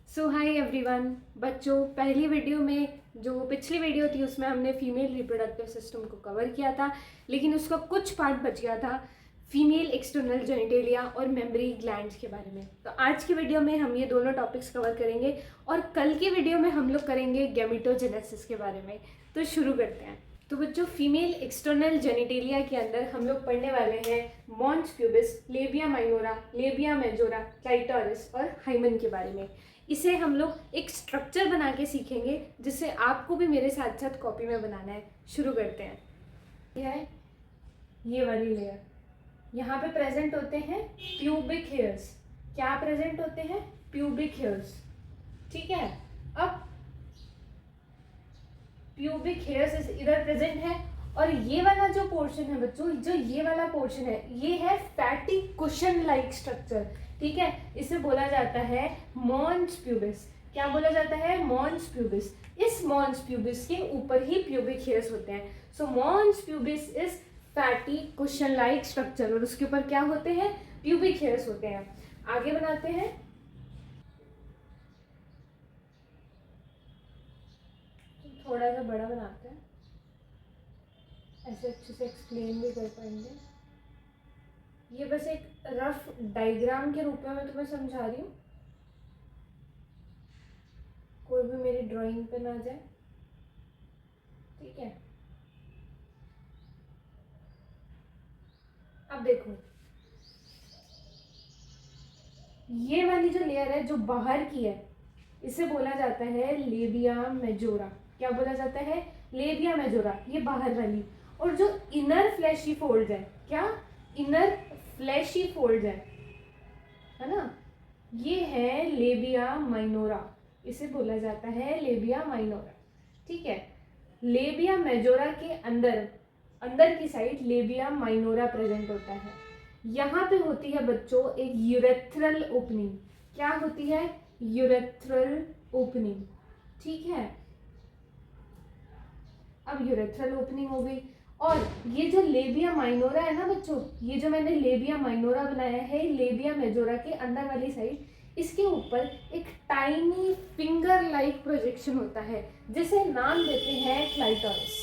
सो hi everyone बच्चों, पहली video में जो पिछली वीडियो थी उसमें हमने फीमेल रिप्रोडक्टिव सिस्टम को कवर किया था, लेकिन उसका कुछ पार्ट बच गया था फीमेल एक्सटर्नल जेनिटेलिया और मेमरी ग्लैंड्स के बारे में। तो आज की वीडियो में हम ये दोनों टॉपिक्स कवर करेंगे और कल की वीडियो में हम लोग करेंगे गैमेटोजेनेसिस के बारे में। तो शुरू करते हैं। तो बच्चों, फीमेल एक्सटर्नल जेनिटेलिया के अंदर हम लोग पढ़ने वाले हैं mons pubis, labia minora, labia majora, clitoris और हाइमन के बारे में। इसे हम लोग एक स्ट्रक्चर बना के सीखेंगे जिससे आपको भी मेरे साथ साथ कॉपी में बनाना है। शुरू करते हैं। यह है ये वाली लेयर, यहाँ पे प्रेजेंट होते हैं प्यूबिक हेयर्स। क्या प्रेजेंट होते हैं? Pubic hairs. ठीक है, अब प्यूबिक हेयर्स इधर प्रेजेंट है और ये वाला जो पोर्शन है बच्चों, जो ये वाला पोर्शन है, ये है फैटी कुशन लाइक स्ट्रक्चर। ठीक है, इसे बोला जाता है मॉन्स प्यूबिस। क्या बोला जाता है? Mons pubis. इस मॉन्स प्यूबिस के ऊपर ही प्यूबिक हेयर्स होते हैं। So mons pubis is fatty cushion like structure और उसके ऊपर क्या होते हैं? प्यूबिक हेयर्स होते हैं। आगे बनाते हैं। थोड़ा सा बड़ा बनाते हैं, ऐसे अच्छे से एक्सप्लेन भी कर पाएंगे। ये बस एक रफ डायग्राम के रूप में मैं तुम्हें समझा रही हूँ, कोई भी मेरी ड्राइंग पे ना जाए। ठीक है, अब देखो, ये वाली जो लेयर है जो बाहर की है, इसे बोला जाता है लेबिया मेजोरा। क्या बोला जाता है? लेबिया मेजोरा, ये बाहर वाली। और जो इनर फ्लैशी फोल्ड है, क्या? इनर फ्लैशी फोल्ड है ना, ये है लेबिया माइनोरा। इसे बोला जाता है लेबिया माइनोरा। ठीक है, लेबिया मेजोरा के अंदर की साइड लेबिया माइनोरा प्रेजेंट होता है। यहाँ पे होती है बच्चों एक यूरेथ्रल ओपनिंग। क्या होती है? Urethral opening. ठीक है, अब यूरेथ्रल ओपनिंग हो गई और ये जो लेबिया माइनोरा है ना बच्चों, ये जो मैंने लेबिया माइनोरा बनाया है लेबिया मेजोरा के अंदर वाली साइड, इसके ऊपर एक टाइनी फिंगर लाइक प्रोजेक्शन होता है जिसे नाम देते हैं क्लाइटोरिस।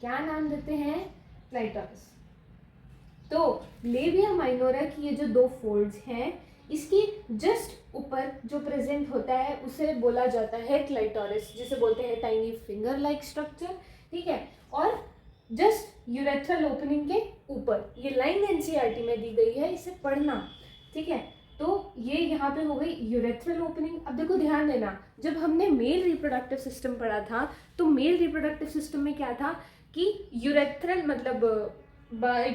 क्या नाम देते हैं? क्लाइटोरिस। तो लेबिया माइनोरा की ये जो दो फोल्ड्स हैं, इसकी जस्ट ऊपर जो प्रेजेंट होता है उसे बोला जाता है क्लाइटोरिस, जिसे बोलते हैं टाइनी फिंगर लाइक स्ट्रक्चर। ठीक है, और जस्ट यूरेथ्रल ओपनिंग के ऊपर, ये लाइन एनसीईआरटी में दी गई है, इसे पढ़ना। ठीक है, तो ये यहाँ पे हो गई यूरेथ्रल ओपनिंग। अब देखो, ध्यान देना, जब हमने मेल रिप्रोडक्टिव सिस्टम पढ़ा था तो मेल रिप्रोडक्टिव सिस्टम में क्या था कि यूरेथ्रल मतलब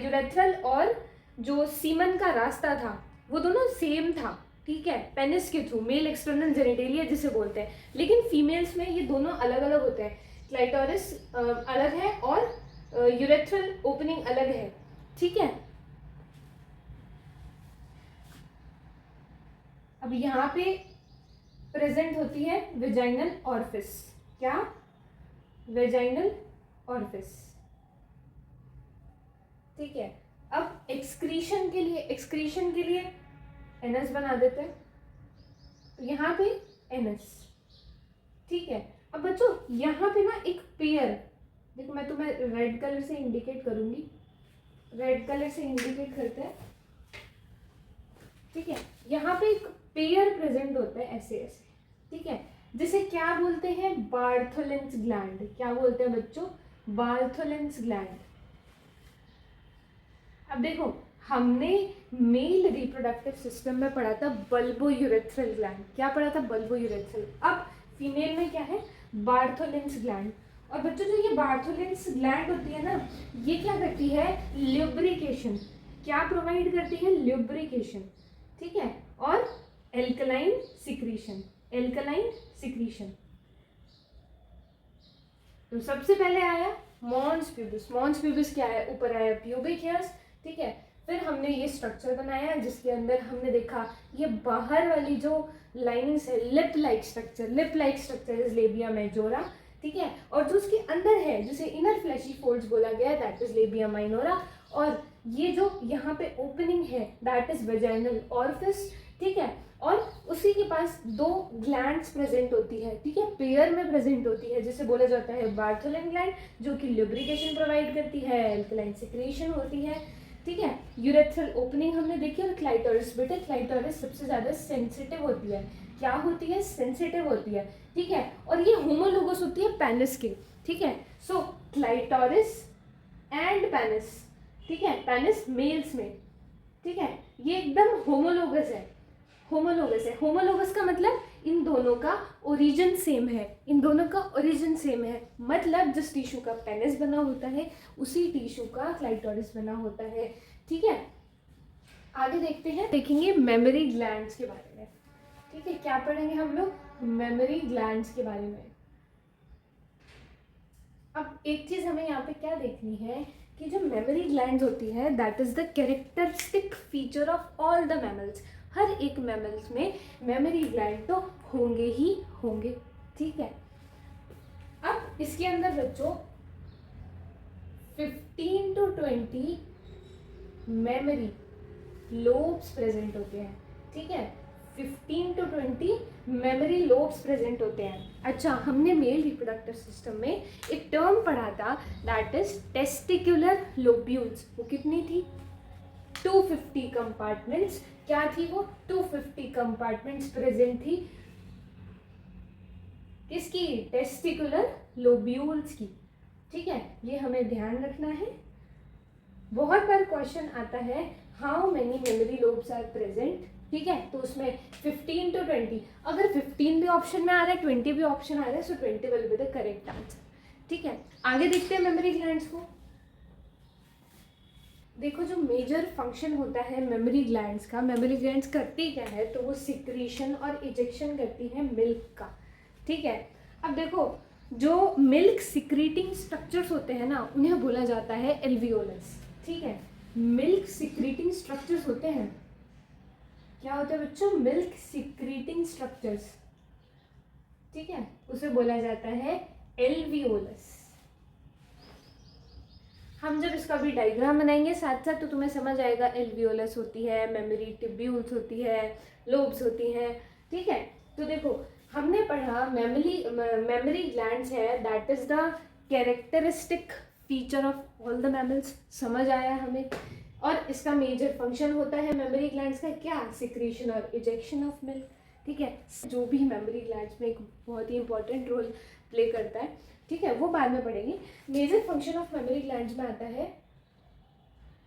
यूरेथ्रल और जो सीमन का रास्ता था वो दोनों सेम था। ठीक है, पेनिस के थ्रू, मेल एक्सटर्नल जेनिटेलिया जिसे बोलते हैं। लेकिन फीमेल्स में ये दोनों अलग अलग होते हैं। क्लाइटोरिस अलग है और यूरेथ्रल ओपनिंग अलग है। ठीक है, अब यहाँ पे प्रेजेंट होती है वेजाइनल ऑरिफिस। क्या? Vaginal orifice. ठीक है, अब एक्सक्रीशन के लिए एनस बना देते हैं, तो यहाँ पे एनस। ठीक है, अब बच्चों यहाँ पे ना एक पेयर, देखो मैं तुम्हें रेड कलर से इंडिकेट करूंगी, रेड कलर से इंडिकेट करते हैं। ठीक है, यहाँ पे एक पेयर प्रेजेंट होता है ऐसे ऐसे। ठीक है, जिसे क्या बोलते हैं? बार्थोलेंस ग्लैंड। क्या बोलते हैं बच्चों? बार्थोलेंस ग्लैंड। अब देखो, हमने मेल रिप्रोडक्टिव सिस्टम में पढ़ा था बल्बो यूरेथ्रल ग्लैंड। क्या पढ़ा था? Bulbo urethral. अब फीमेल में क्या है? बार्थोलेंस ग्लैंड। और बच्चों जो ये बार्थोलेंस ग्लैंड होती है ना, ये क्या करती है? ल्यूब्रिकेशन। क्या प्रोवाइड करती है? ल्यूब्रिकेशन। ठीक है, और एल्कलाइन सिक्रीशन। Alkaline secretion. तो सबसे पहले आया मॉन्स प्यूबिस। मॉन्स प्यूबिस क्या है? ऊपर आया प्यूबिक हेयर्स। ठीक है, फिर हमने ये स्ट्रक्चर बनाया जिसके अंदर हमने देखा ये बाहर वाली जो लाइनिंग्स है, lip like structure. Lip like structure is labia majora. ठीक है, और जो उसके अंदर है जिसे इनर फ्लैशी फोल्ड्स बोला गया, दैट इज लेबिया माइनोरा। और ये जो यहाँ पे ओपनिंग है दैट इज वेजाइनल ऑरिफिस, ठीक है। और उसी के पास दो ग्लैंड्स प्रेजेंट होती है, ठीक है, पेयर में प्रेजेंट होती है, जिसे बोला जाता है बार्थोलिन ग्लैंड जो कि लुब्रिकेशन प्रोवाइड करती है, एल्कलाइन सिक्रेशन होती है, ठीक है। यूरेथ्रल ओपनिंग हमने देखी, और क्लाइटोरिस, बेटे क्लाइटोरिस सबसे ज़्यादा सेंसिटिव होती है, क्या होती है, सेंसिटिव होती है, ठीक है। और ये होमोलोगस होती है पेनिस की, ठीक है। सो क्लाइटोरिस एंड पेनिस, ठीक है, पेनिस मेल्स में, ठीक है, ये एकदम होमोलोगस है, होमोलोगस है। होमोलोगस का मतलब इन दोनों का ओरिजिन सेम है, इन दोनों का ओरिजिन सेम है, मतलब जिस टिश्यू का पेनिस बना होता है उसी टिश्यू का क्लाइटोरिस बना होता है, ठीक है। आगे देखते हैं, देखेंगे मेमोरी ग्लैंड्स के बारे में, ठीक है। क्या पढ़ेंगे हम लोग, मेमोरी ग्लैंड्स के बारे में। अब एक चीज हमें यहाँ पे क्या देखनी है कि जो मेमोरी ग्लैंड्स होती है that is the characteristic feature of all the mammals. हर एक मैमल्स में मेमोरी ग्लैंड तो होंगे ही होंगे, ठीक है। अब इसके अंदर बच्चों 15 to 20 मेमोरी लोब्स प्रेजेंट होते हैं, ठीक है। 15 to 20 मेमोरी लोब्स प्रेजेंट होते हैं। अच्छा, हमने मेल रिप्रोडक्टिव सिस्टम में एक टर्म पढ़ा था दैट इज टेस्टिकुलर लोब्यूल्स। वो कितनी थी, 250 कंपार्टमेंट्स। क्या थी वो, 250 कंपार्टमेंट्स प्रेजेंट थी, किसकी, टेस्टिकुलर लोब्यूल्स की, ठीक है। ये हमें ध्यान रखना है। बहुत बार क्वेश्चन आता है how many memory lobes are present, ठीक है। तो उसमें 15 to 20, अगर 15 भी ऑप्शन में आ रहा है 20 भी ऑप्शन आ रहा है, सो 20 will be the correct answer, ठीक है। आगे देखते हैं मेमोरी ग्लैंड्स को। देखो, जो मेजर फंक्शन होता है मेमोरी ग्लैंड्स का, मेमोरी ग्लैंड्स करती क्या है, तो वो सिक्रीशन और इजेक्शन करती है मिल्क का, ठीक है। अब देखो, जो मिल्क सिक्रीटिंग स्ट्रक्चर्स होते हैं ना, उन्हें बोला जाता है एल्वियोलस, ठीक है। मिल्क सिक्रीटिंग स्ट्रक्चर्स होते हैं, क्या होता है बच्चों, मिल्क सिक्रीटिंग स्ट्रक्चर्स, ठीक है, उसे बोला जाता है एल्वियोलस। हम जब इसका भी डायग्राम बनाएंगे साथ साथ तो तुम्हें समझ आएगा, एल्वियोलस होती है, मेमोरी ट्यूब्यूल्स होती है, लोब्स होती हैं, ठीक है। तो देखो, हमने पढ़ा मेमोरी ग्लैंड्स है that is the characteristic feature of all the mammals, समझ आया हमें। और इसका मेजर फंक्शन होता है मेमोरी ग्लैंड्स का क्या, सिक्रीशन और इजेक्शन ऑफ मिल्क, ठीक है। जो भी मेमोरी ग्लैंड्स में एक बहुत ही इंपॉर्टेंट रोल प्ले करता है, ठीक है, वो बाद में पढ़ेंगे। Major function of memory glands में आता है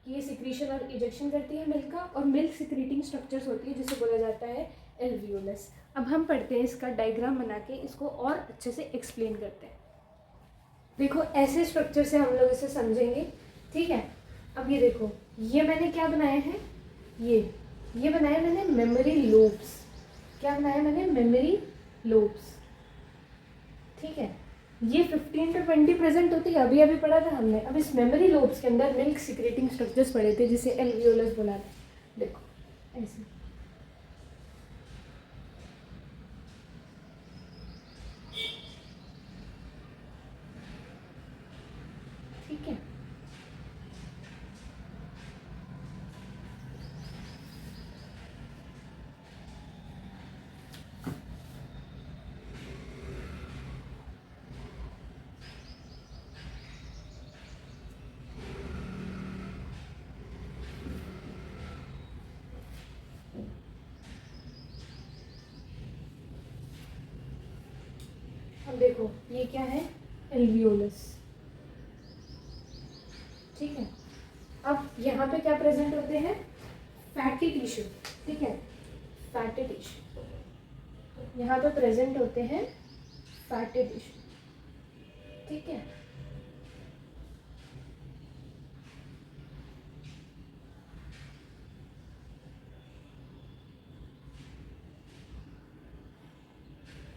कि ये सिक्रीशन और इजेक्शन करती है मिल्क का, और मिल्क सिक्रीटिंग स्ट्रक्चर्स होती है जिसे बोला जाता है एल्वियोलस। अब हम पढ़ते हैं, इसका डायग्राम बना के इसको और अच्छे से एक्सप्लेन करते हैं। देखो, ऐसे स्ट्रक्चर से हम लोग इसे समझेंगे, ठीक है। अब ये देखो, ये मैंने क्या बनाया है, ये बनाया मैंने मेमोरी लोब्स। क्या बनाया मैंने, मेमोरी लोब्स, ठीक है। ये 15 to 20 प्रेजेंट होती है, अभी अभी पढ़ा था हमने। अब इस मेमोरी लोब्स के अंदर मिल्क सिक्रेटिंग स्ट्रक्चर्स पढ़े थे जिसे एल्वियोलस बोला था। देखो ऐसे, ठीक है। अब देखो, ये क्या है, एल्वियोलस, ठीक है। अब यहाँ पे क्या प्रेजेंट होते हैं, फैटी टिश्यू, ठीक है, फैटी टिश्यू यहाँ पे प्रेजेंट होते हैं, फैटी टिश्यू, ठीक है।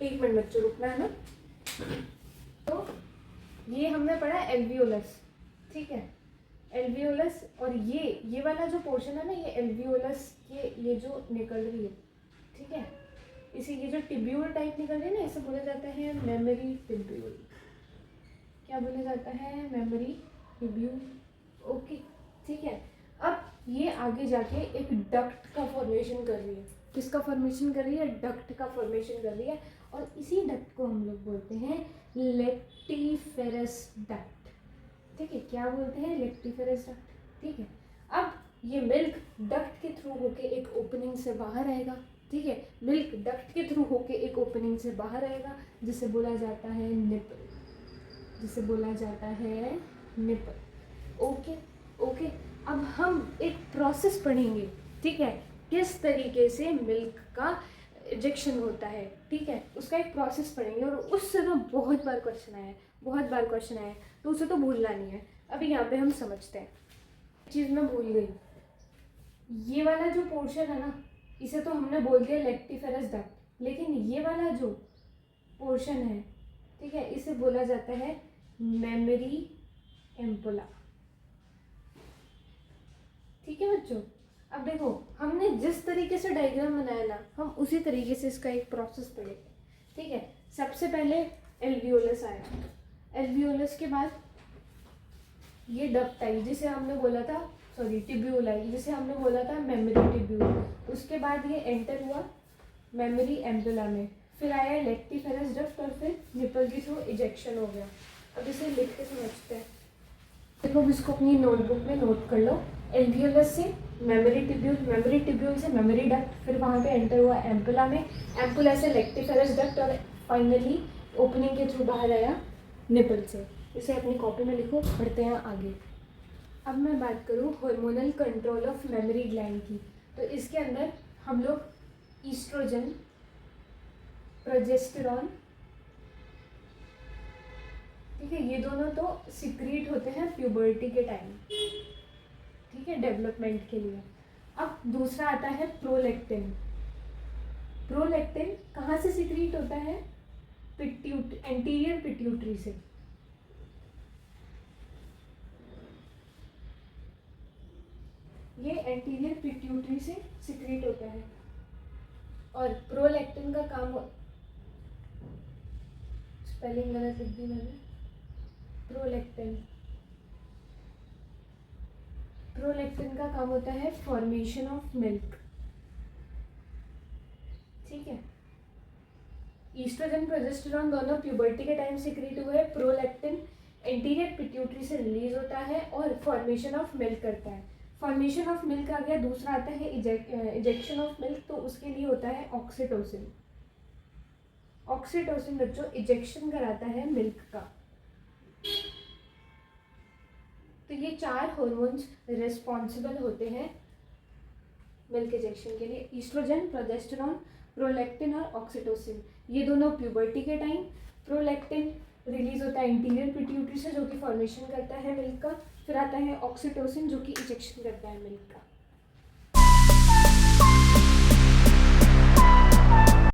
एक मिनट बच्चों, रुकना है ना। तो ये हमने पढ़ा एल्वियोलस, ठीक है, एल्वियोलस। और ये वाला जो पोर्शन है ना, ये एल्वियोलस के ये जो निकल रही है, ठीक है, इसे ये जो टिब्यूल टाइप निकल रही है ना, इसे बोला जाता है मेमोरी टिब्यूल। क्या बोला जाता है, मेमोरी टिब्यूल, ओके, ठीक है। अब ये आगे जाके एक डक्ट का फॉर्मेशन कर रही है। किसका फॉर्मेशन कर रही है? डक्ट का फॉर्मेशन कर रही है। और इसी डक्ट को हम लोग बोलते हैं लेक्टिफेरस डक्ट। ठीक है, क्या बोलते हैं? Lactiferous duct. ठीक है, अब ये मिल्क डक्ट के थ्रू होके एक ओपनिंग से बाहर आएगा। ठीक है, मिल्क डक्ट के थ्रू होके एक ओपनिंग से बाहर आएगा, जिसे बोला जाता है निपल, जिसे बोला जाता है निपल। ओके ओके, अब हम एक प्रोसेस पढ़ेंगे। ठीक है, किस तरीके से मिल्क का इजेक्शन होता है। ठीक है, उसका एक प्रोसेस पढ़ेंगे। और उससे ना बहुत बार क्वेश्चन आया है, बहुत बार क्वेश्चन आया है, तो उसे तो भूलना नहीं है। अभी यहाँ पे हम समझते हैं। चीज़ मैं भूल गई, ये वाला जो पोर्शन है ना, इसे तो हमने बोल दिया लेक्टिफेरस डक्ट, लेकिन ये वाला जो पोर्शन है, ठीक है, इसे बोला जाता है मेमोरी एम्पुला। ठीक है बच्चों, अब देखो हमने जिस तरीके से डायग्राम बनाया ना, हम उसी तरीके से इसका एक प्रोसेस पढ़ेंगे। ठीक है, सबसे पहले एल्वियोलस आया, एल्वियोलस के बाद ये डक्ट आई, जिसे हमने बोला था, सॉरी टिब्यूल आई, जिसे हमने बोला था मेमोरी टिब्यूल। उसके बाद ये एंटर हुआ मेमोरी एम्पुला में, फिर आया लेक्टिफेरस डक्ट, और फिर निपल के थ्रू इजेक्शन हो गया। अब इसे लिख के समझते हैं। देखो इसको अपनी नोटबुक में नोट कर लो। एल्वियोलस से मेमोरी टिब्यूल, मेमोरी टिब्यूल से मेमोरी डक्ट, फिर वहाँ पे एंटर हुआ एम्पुला में, एम्पुला से लेक्टिफेरस डक्ट, और फाइनली ओपनिंग के थ्रू बाहर आया निपल से। इसे अपनी कॉपी में लिखो, पढ़ते हैं आगे। अब मैं बात करूँ hormonal control of memory gland की, तो इसके अंदर हम लोग ईस्ट्रोजन, प्रोजेस्टेरॉन, ठीक है, ये दोनों तो सिक्रीट होते हैं प्यूबर्टी के टाइम, ठीक है, डेवलपमेंट के लिए। अब दूसरा आता है प्रोलैक्टिन। प्रोलैक्टिन कहाँ से सिक्रीट होता है? एंटीरियर पिट्यूटरी से। ये एंटीरियर पिट्यूटरी से सिक्रीट होता है। और प्रोलैक्टिन का काम, स्पेलिंग गलत लिख दी मैंने, प्रोलैक्टिन, प्रोलैक्टिन का काम होता है फॉर्मेशन ऑफ मिल्क। ठीक है, ईस्ट्रोजन प्रोजेस्टेरॉन दोनों प्यूबर्टी के टाइम सिक्रीट हुए। प्रोलैक्टिन एंटीरियर पिट्यूटरी से रिलीज होता है और फॉर्मेशन ऑफ मिल्क करता है। फॉर्मेशन ऑफ मिल्क आ गया। दूसरा आता है इजेक्शन ऑफ मिल्क, तो उसके लिए होता है ऑक्सीटोसिन। ऑक्सीटोसिन बच्चों इजेक्शन कराता है मिल्क का। तो ये 4 हॉर्मोन्स रिस्पॉन्सिबल होते हैं मिल्क इजेक्शन के लिए, ईस्ट्रोजन, प्रोजेस्टेरॉन, प्रोलैक्टिन और ऑक्सीटोसिन। ये दोनों प्यूबर्टी के टाइम, प्रोलैक्टिन रिलीज होता है इंटीरियर पिट्यूटरी से, जो कि फॉर्मेशन करता है मिल्क का। फिर आता है ऑक्सीटोसिन, जो कि इजेक्शन करता है मिल्क का।